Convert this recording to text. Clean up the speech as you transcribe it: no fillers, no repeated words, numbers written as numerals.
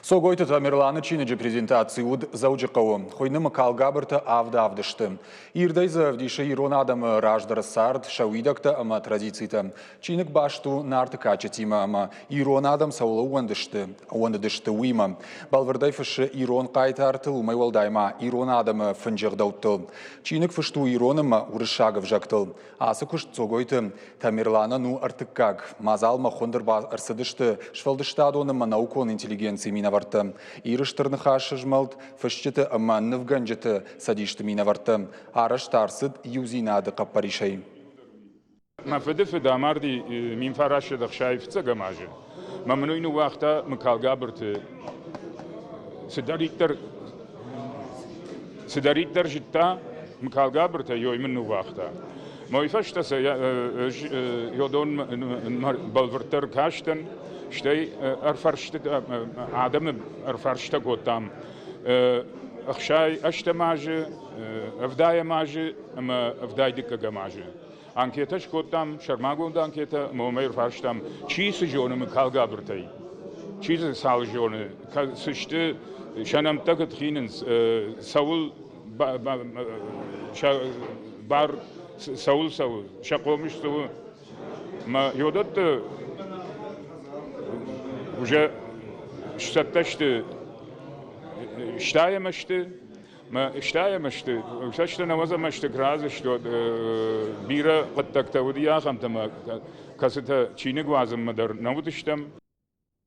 Согойты Тамерланы чинеджи презентации уд заучикаву. Хойнымы калгабырты авдавдышты. Ирдайзы вдише ирон адам раждары сард, шауидакта ама традицийта. Чинек башту нарты качетима ама ирон адам саула уандышты уима. Балвардай фышы ирон кайтартыл, умайвалдайма ирон адам фынжырдауттыл. Чинек фышту иронама урышагов жактыл. Асы кушт согойты Тамерланы ну артыккак. Мазалма хондырба арсыдышты, швалдыштадоныма наукон интеллигенции мина варта. Ирыштырны хашы жмалт, фышчыты ама нывганжыты садишты мина варта. Араш тарсыд юзинады қаппаришай. Мafede damardi min farashe da khshayf tsagamaje. Mamnuinu waqta mkalgabert Sidariter jitta mkalgabert yoymnu waqta. Moifashta se yodon balverter kashten shtey erfarshte adam erfarshte gotam. Khshay ashtamaje avdaya maje ama avdaydik gamaje. Anketaş kodam, şarmagonda anketa, momer farştam, çiğsi jonum kalgabrtay. Çiğsi sal jonu, sıçtı, şanam takıt hinin, savul, bar, savul, şakomuş savul. Ma yodat da, уже ştaştı, ştayemişti. ما اشتاي مشت وشاشتنا وزا مشت كرازش دو بيرا قد تكتودي آخم تما كاستا چينك وازم مدر نودشتم